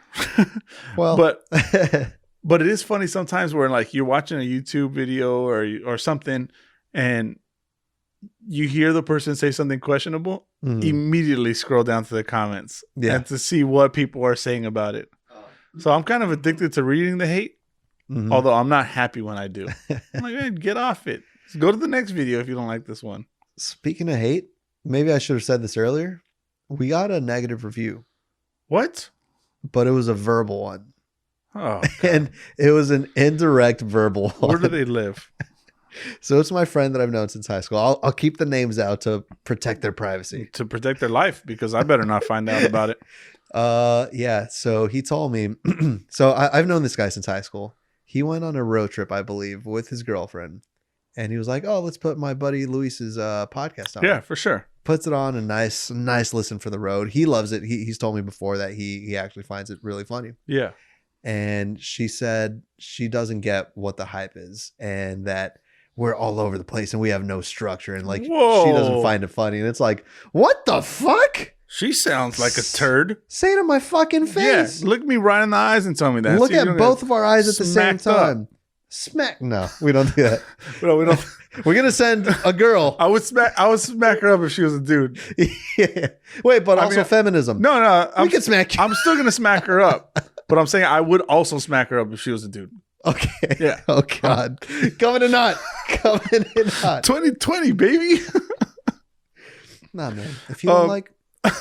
Well, but it is funny sometimes where like you're watching a YouTube video or something, and you hear the person say something questionable. Immediately scroll down to the comments and to see what people are saying about it. So I'm kind of addicted to reading the hate, although I'm not happy when I do. I'm like, man, get off it. Just go to the next video if you don't like this one. Speaking of hate, maybe I should have said this earlier. We got a negative review. What? But it was a verbal one. Oh, and it was an indirect verbal one. Where do they live? So it's my friend that I've known since high school. I'll keep the names out to protect their privacy. To protect their life, because I better not find out about it. Yeah. So he told me, so I've known this guy since high school. He went on a road trip, I believe, with his girlfriend. And he was like, oh, let's put my buddy Luis's podcast on. Yeah, for sure. Puts it on, a nice listen for the road. He loves it. He's told me before that he actually finds it really funny. Yeah. And she said she doesn't get what the hype is and that we're all over the place and we have no structure and like Whoa. She doesn't find it funny. And it's like, what the fuck? She sounds like a turd. Say it in my fucking face. Yeah, look me right in the eyes and tell me that. Look at both of our eyes at the same time. Smack. No, we don't do that. No, we don't. We're gonna send a girl. I would smack her up if she was a dude. Yeah. Wait, but also feminism. No. We can smack you. I'm still gonna smack her up, but I'm saying I would also smack her up if she was a dude. Okay. Yeah. Oh God. Coming in hot. 2020, baby. Nah, man. If you don't like.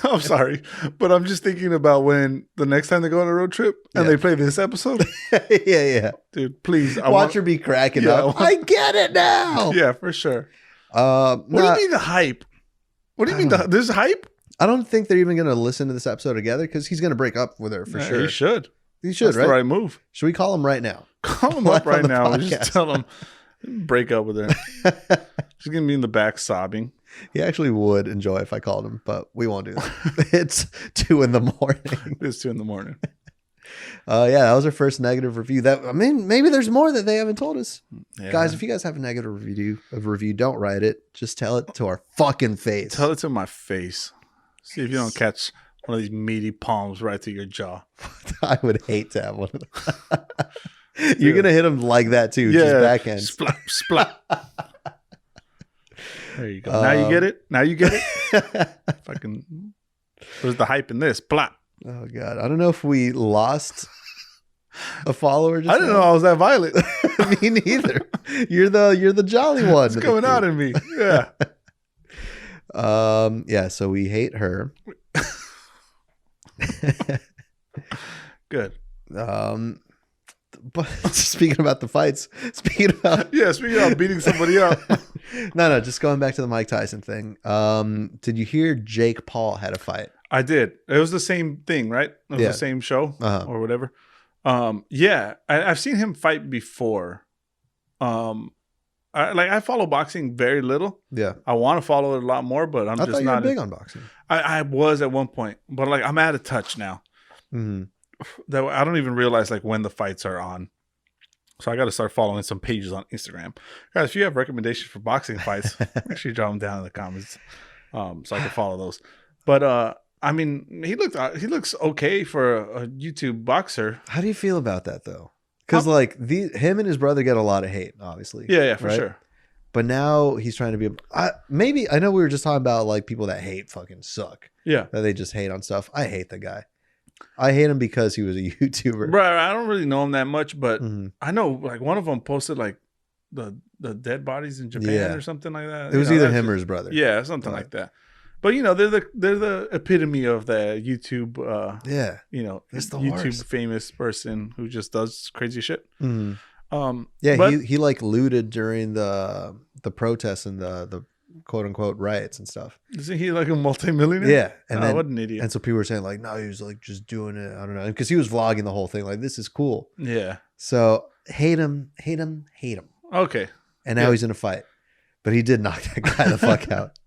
I'm sorry, but I'm just thinking about when the next time they go on a road trip and they play this episode. Yeah. Dude, please. Watch her be cracking up. I get it now. Yeah, for sure. What do you mean the hype? What do you mean there's hype? I don't think they're even going to listen to this episode together because he's going to break up with her for sure. He should. That's right? The right move. Should we call him right now? Call him up right now and just tell him break up with her. She's going to be in the back sobbing. He actually would enjoy if I called him, but we won't do that. It's 2 a.m. It's 2 a.m. Yeah, that was our first negative review. Maybe there's more that they haven't told us. Yeah. Guys, if you guys have a negative review, don't write it. Just tell it to our fucking face. Tell it to my face. See if you don't catch one of these meaty palms right to your jaw. I would hate to have one of them. You're going to hit him like that too. Yeah. Just backhand. Splat. There you go. Now you get it? Fucking, where's the hype in this? Plot. Oh, God. I don't know if we lost a follower. I didn't know I was that violent. Me neither. You're the jolly one. It's coming out in me. Yeah. Yeah, so we hate her. Good. But speaking about the fights, speaking about beating somebody up. No, just going back to the Mike Tyson thing. Did you hear Jake Paul had a fight? I did. It was the same thing, right? It was the same show or whatever. Yeah, I've seen him fight before. I follow boxing very little. Yeah, I want to follow it a lot more, but I just not big on boxing. I was at one point, but like I'm out of touch now. Mm-hmm. That I don't even realize like when the fights are on. So I got to start following some pages on Instagram. Guys, if you have recommendations for boxing fights, make sure you drop them down in the comments, so I can follow those. But I mean, he looks okay for a YouTube boxer. How do you feel about that though? Because like him and his brother get a lot of hate, obviously. Yeah, for sure. But now he's trying to be. Maybe I know we were just talking about like people that hate fucking suck. Yeah, that they just hate on stuff. I hate the guy. I hate him because he was a YouTuber. Right. I don't really know him that much, but I know like one of them posted like the dead bodies in Japan or something like that. It was either him or his brother. Yeah, something like that. But you know, they're the epitome of the YouTube. You know, it's the YouTube worst. Famous person who just does crazy shit. Mm-hmm. But he like looted during the protests and the quote unquote riots and stuff. Isn't he like a multimillionaire? Yeah, and then what an idiot. And so people were saying like, no, he was like just doing it. I don't know, because he was vlogging the whole thing. Like, this is cool. Yeah. So hate him. Okay. And now he's in a fight, but he did knock that guy the fuck out.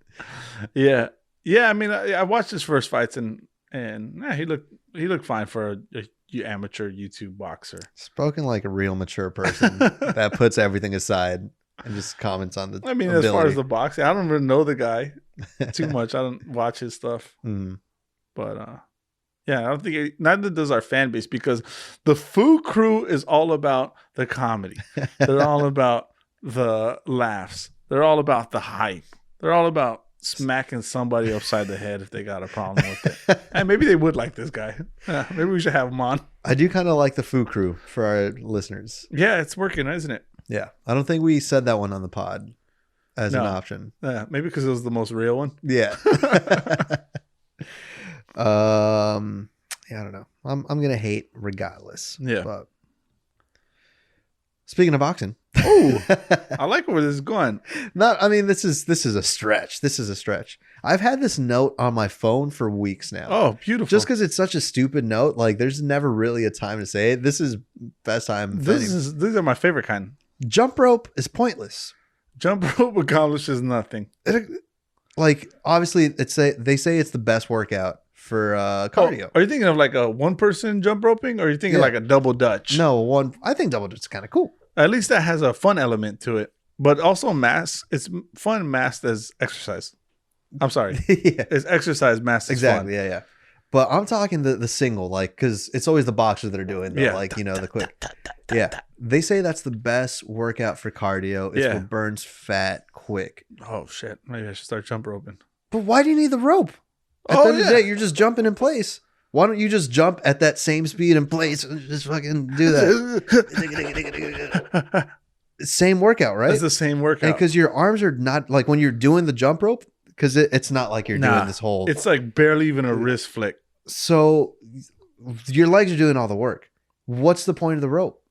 Yeah. I mean, I watched his first fights and he looked fine for a amateur YouTube boxer. Spoken like a real mature person that puts everything aside and just comments on the. I mean, ability. As far as the boxing, I don't really know the guy too much. I don't watch his stuff, but yeah, I don't think neither does our fan base, because the Foo Crew is all about the comedy. They're all about the laughs. They're all about the hype. They're all about smacking somebody upside the head if they got a problem with it. And maybe they would like this guy. Maybe we should have him on. I do kind of like the Foo Crew for our listeners. Yeah, it's working, isn't it? Yeah, I don't think we said that one on the pod as an option. Yeah, maybe because it was the most real one. Yeah. Yeah, I don't know. I'm gonna hate regardless. Yeah. But speaking of boxing, I like where this is going. I mean, this is a stretch. I've had this note on my phone for weeks now. Oh, beautiful. Just because it's such a stupid note, like there's never really a time to say it. This is best time. These are my favorite kind. Jump rope is pointless. Jump rope accomplishes nothing. Like, obviously, they say it's the best workout for cardio. Are you thinking of like a one-person jump roping, or are you thinking like a double Dutch? No, I think double Dutch is kind of cool. At least that has a fun element to it, but also it's fun masked as exercise. I'm sorry. Yeah. It's exercise masked as exactly. fun. Yeah. But I'm talking the single, like, because it's always the boxers that are doing the, like, you know, the quick. Yeah. They say that's the best workout for cardio. It's what burns fat quick. Oh, shit. Maybe I should start jump roping. But why do you need the rope? At the end of the day, you're just jumping in place. Why don't you just jump at that same speed in place and just fucking do that? Same workout, right? It's the same workout. Because your arms are not, like, when you're doing the jump rope, because it's not like you're doing this whole. It's like barely even a wrist flick. So your legs are doing all the work. What's the point of the rope?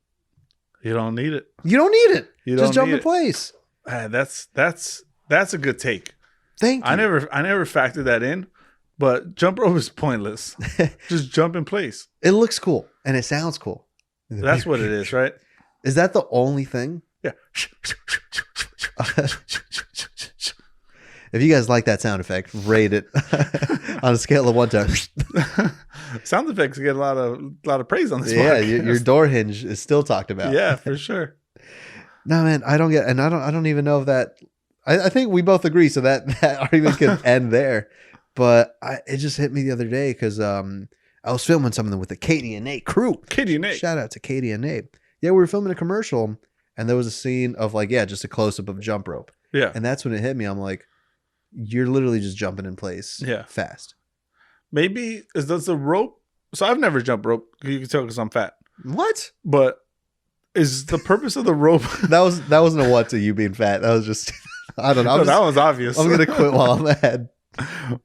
You don't need it. You don't need it. You just don't jump in place. That's a good take. Thank you. I never factored that in, but jump rope is pointless. Just jump in place. It looks cool and it sounds cool. That's what it is, right? Is that the only thing? Yeah. If you guys like that sound effect, rate it on a scale of 1 to. Sound effects get a lot of praise on this. Yeah, your door hinge is still talked about. Yeah, for sure. No, man, I don't get, and I don't even know if that. I think we both agree, so that argument can end there. But it just hit me the other day because I was filming something with the Katie and Nate crew. Katie and Nate. Shout out to Katie and Nate. Yeah, we were filming a commercial, and there was a scene of just a close up of jump rope. Yeah, and that's when it hit me. I'm like, you're literally just jumping in place. Yeah, fast. Maybe does the rope? So I've never jumped rope. You can tell because I'm fat. What? But is the purpose of the rope? that wasn't a what to you being fat. That was just I don't know. That was obvious. I'm gonna quit while I'm ahead.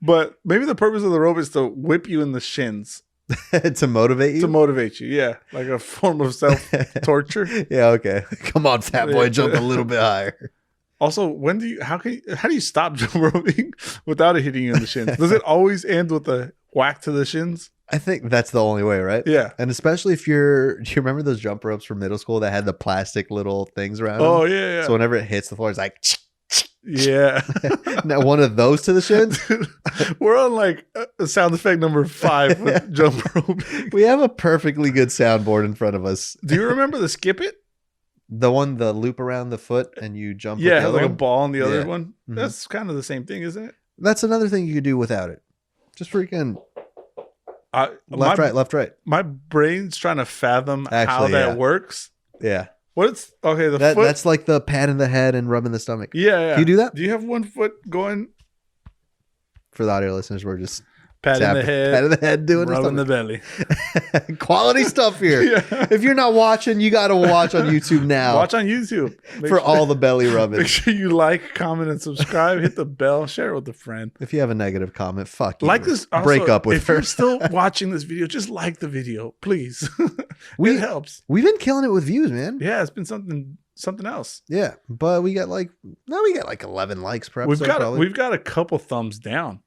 But maybe the purpose of the rope is to whip you in the shins. To motivate you? To motivate you, yeah. Like a form of self-torture. Yeah, okay. Come on, fat boy, jump a little bit higher. Also, how do you stop jump roping without it hitting you in the shins? Does it always end with a whack to the shins? I think that's the only way, right? Yeah. And especially if do you remember those jump ropes from middle school that had the plastic little things around them? Oh, yeah. So whenever it hits the floor, it's like, yeah. now one of those to the shins. Dude, we're on like sound effect number 5 with jump rope. We have a perfectly good soundboard in front of us. Do you remember the skip it? The loop around the foot and you jump. Yeah, with it has like one? a ball on the other one. Mm-hmm. That's kind of the same thing, isn't it? That's another thing you could do without it. Just freaking left, right. My brain's trying to fathom how that works. Yeah. What's okay? The foot. That's like the patting the head and rubbing the stomach. Yeah. Can you do that? Do you have one foot going? For the audio listeners, we're just patting the head, doing rubbing the belly. Quality stuff here. Yeah. If you're not watching, you got to watch on YouTube now. Watch on YouTube for all the belly rubbing. Make sure you like, comment, and subscribe. Hit the bell. Share it with a friend. If you have a negative comment, fuck you. Like this. Also, break up with if her. If you're still watching this video, just like the video, please. It helps. We've been killing it with views, man. Yeah, it's been something else. Yeah, but we got like 11 likes per episode. We've got a couple thumbs down.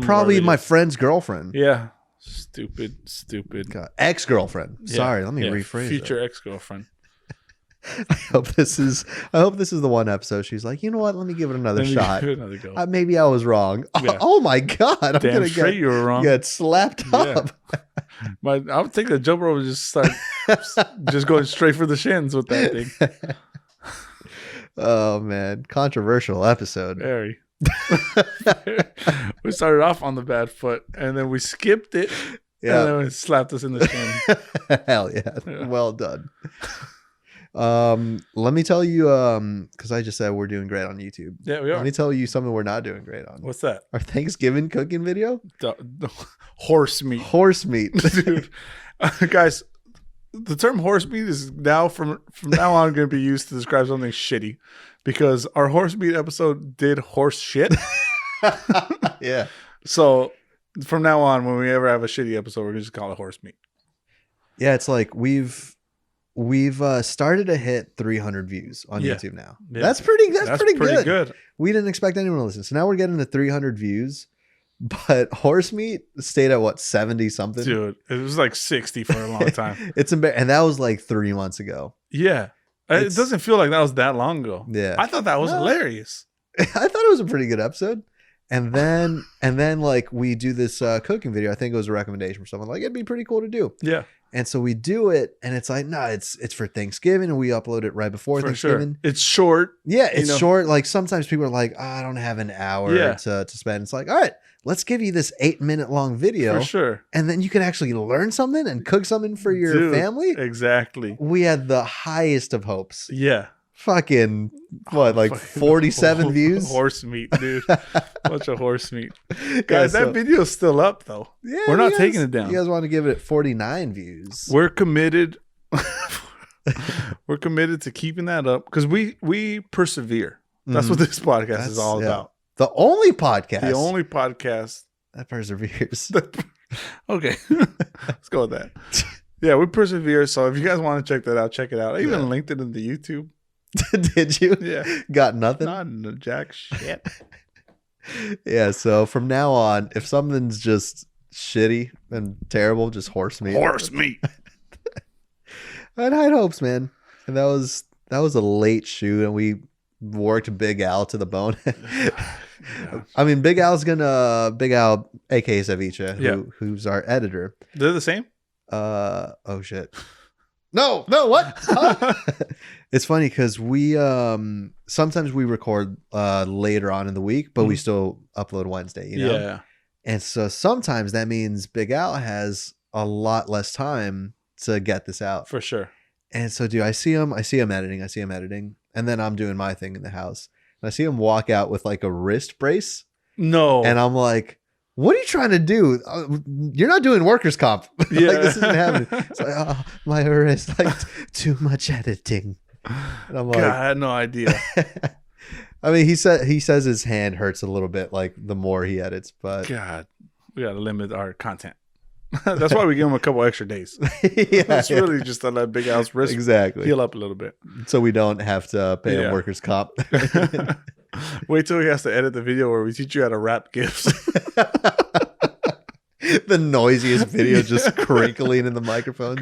Probably my friend's girlfriend. Yeah. Stupid. Ex-girlfriend. Yeah. Sorry, let me rephrase future ex-girlfriend. I hope this is the one episode she's like, you know what? Let me give it another shot. Give it another go. Maybe I was wrong. Yeah. Oh my God. I'm Damn straight you were wrong. Get slapped up. I would think the jump rope would just start just going straight for the shins with that thing. Oh man. Controversial episode. Very. We started off on the bad foot and then we skipped it and then it slapped us in the shin. Hell yeah. Well done. Let me tell you, because I just said we're doing great on YouTube. Yeah, we are. Let me tell you something we're not doing great on. What's that? Our Thanksgiving cooking video. Horse meat. Horse meat. Dude. Guys, the term horse meat is now from now on going to be used to describe something shitty, because our horse meat episode did horse shit. Yeah. So from now on, when we ever have a shitty episode, we're going to just call it horse meat. Yeah, it's like we've started to hit 300 views on YouTube now. Yeah. That's pretty good. We didn't expect anyone to listen. So now we're getting to 300 views. But horse meat stayed at what, 70 something? Dude, it was like 60 for a long time. It's embarrassing. And that was like 3 months ago. Yeah. It doesn't feel like that was that long ago. Yeah. I thought that was hilarious. I thought it was a pretty good episode. And then like we do this cooking video. I think it was a recommendation from someone like, it'd be pretty cool to do. Yeah. And so we do it, and it's like, no, it's for Thanksgiving, and we upload it right before Thanksgiving. Sure. It's short. Yeah, it's short. Like sometimes people are like, I don't have an hour to spend. It's like, all right, let's give you this 8-minute long video. For sure. And then you can actually learn something and cook something for your family. Exactly. We had the highest of hopes. Yeah. Fucking, what, like 47 views? Horse meat, dude. Bunch of horse meat. Guys, that video's still up, though. Yeah, we're not taking it down. You guys want to give it 49 views. We're committed. We're committed to keeping that up because we persevere. That's what this podcast is all about. The only podcast. The only podcast that perseveres. Okay. Let's go with that. Yeah, we persevere. So if you guys want to check that out, check it out. I even linked it in the YouTube. Did you? Yeah. Got nothing? Not in the jack shit. Yeah, so from now on, if something's just shitty and terrible, just horse meat. Horse meat. I had high hopes, man. And that was a late shoot, and we worked Big Al to the bone. Yeah. I mean, Big Al, aka Ceviche, who's our editor. They're the same? Oh shit. No, what? It's funny because we sometimes we record later on in the week, but we still upload Wednesday, you know? Yeah. And so sometimes that means Big Al has a lot less time to get this out. For sure. And so I see him editing, and then I'm doing my thing in the house. And I see him walk out with like a wrist brace. No. And I'm like, what are you trying to do? You're not doing workers' comp. Yeah. Like, this isn't happening. It's like, oh, my wrist, like too much editing. And I'm like, God, I had no idea. I mean, he says his hand hurts a little bit, like the more he edits. But God, we gotta limit our content. That's why we give him a couple extra days. Yeah, it's really just to let Big Al's wrist heal up a little bit, so we don't have to pay him workers' comp. Wait till he has to edit the video where we teach you how to wrap gifts. The noisiest video just crinkling in the microphones.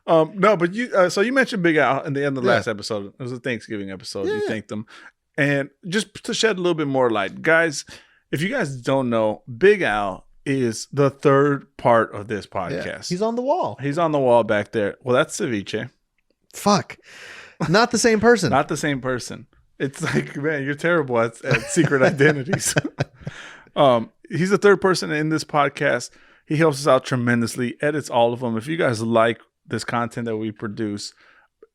No, but you. So you mentioned Big Al in the end of the last episode. It was a Thanksgiving episode. You thanked them, and just to shed a little bit more light, guys. If you guys don't know, Big Al is the third part of this podcast. Yeah, he's on the wall. He's on the wall back there. Well, that's Ceviche. Fuck, not the same person. Not the same person. It's like, man, you're terrible at secret identities. He's the third person in this podcast. He helps us out tremendously, edits all of them. If you guys like this content that we produce,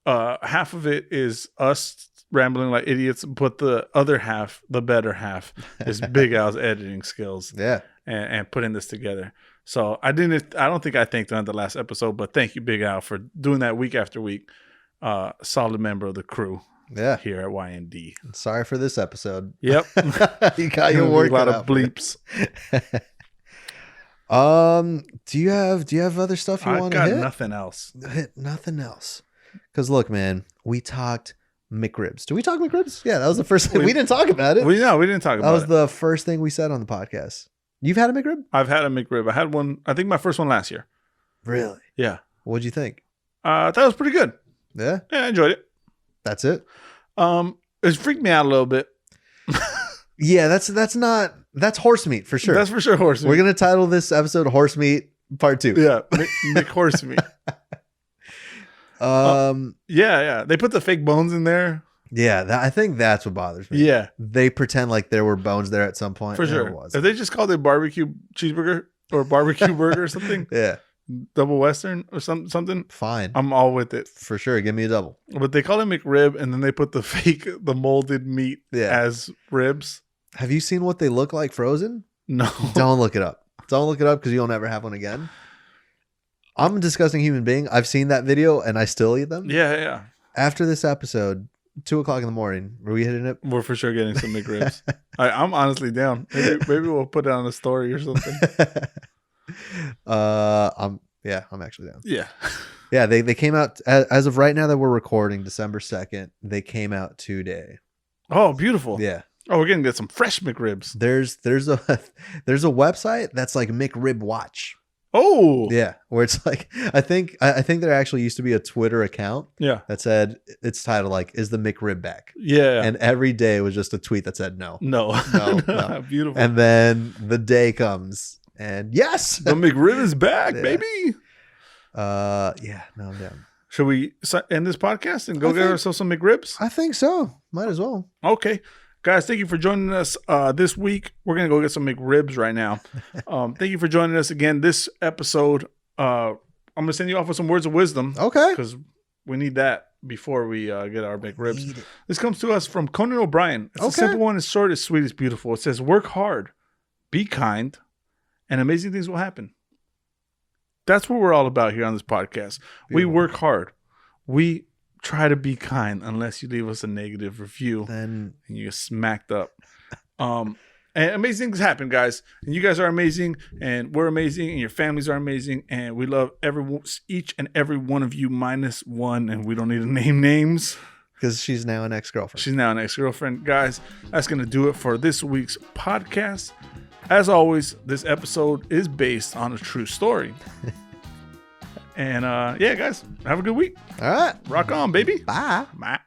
half of it is us rambling like idiots, but the other half, the better half, is Big Al's editing skills. Yeah. And putting this together. So I don't think I thanked him on the last episode, but thank you, Big Al, for doing that week after week. Solid member of the crew. Yeah, here at YND. Sorry for this episode. Yep, you got your work. A lot of bleeps. Do you have other stuff you want to hit? Nothing else. Nothing else. Because look, man, we talked McRibs. Did we talk McRibs? Yeah, that was the first thing. We didn't talk about it. We didn't talk about it. That was the first thing we said on the podcast. You've had a McRib? I've had a McRib. I had one. I think my first one last year. Really? Yeah. What'd you think? I thought it was pretty good. Yeah. Yeah, I enjoyed it. That's it. It freaked me out a little bit. Yeah, that's horse meat for sure. That's for sure horse meat. We're gonna title this episode "Horse Meat Part 2." Yeah, Mick horse meat. Yeah. They put the fake bones in there. Yeah, I think that's what bothers me. Yeah, they pretend like there were bones there at some point. For sure. If they just called it barbecue cheeseburger or barbecue burger or something, yeah, double Western or something, fine. I'm all with it for sure. Give me a double. But they call it McRib, and then they put the molded meat as ribs. Have you seen what they look like frozen? No. Don't look it up. Don't look it up because you'll never have one again. I'm a disgusting human being. I've seen that video and I still eat them. Yeah. After this episode, 2:00 in the morning, are we hitting it? We're for sure getting some McRibs. I'm honestly down. Maybe we'll put it on a story or something. I'm actually down. Yeah. Yeah, they came out as of right now that we're recording, December 2nd. They came out today. Oh, beautiful. Yeah. Oh, we're gonna get some fresh McRibs. There's a website that's like McRib Watch. Oh. Yeah, where it's like I think there actually used to be a Twitter account. Yeah. That said it's titled like "Is the McRib back?" Yeah. And every day was just a tweet that said no. No. Beautiful. And then the day comes and yes, the McRib is back, baby. Yeah, no, I'm down. Should we end this podcast and go get ourselves some McRibs? I think so. Might as well. Okay. Guys, thank you for joining us this week. We're going to go get some McRibs right now. Thank you for joining us again this episode. I'm going to send you off with some words of wisdom. Okay. Because we need that before we get our McRibs. This comes to us from Conan O'Brien. It's a simple one. It's short, it's sweet, it's beautiful. It says, work hard, be kind, and amazing things will happen. That's what we're all about here on this podcast. Beautiful. We work hard. We try to be kind unless you leave us a negative review. Then you get smacked up. And amazing things happen, guys. And you guys are amazing, and we're amazing, and your families are amazing, and we love each and every one of you minus one, and we don't need to name names. Because she's now an ex-girlfriend. She's now an ex-girlfriend. Guys, that's going to do it for this week's podcast. As always, this episode is based on a true story. And yeah, guys, have a good week. All right. Rock on, baby. Bye. Bye.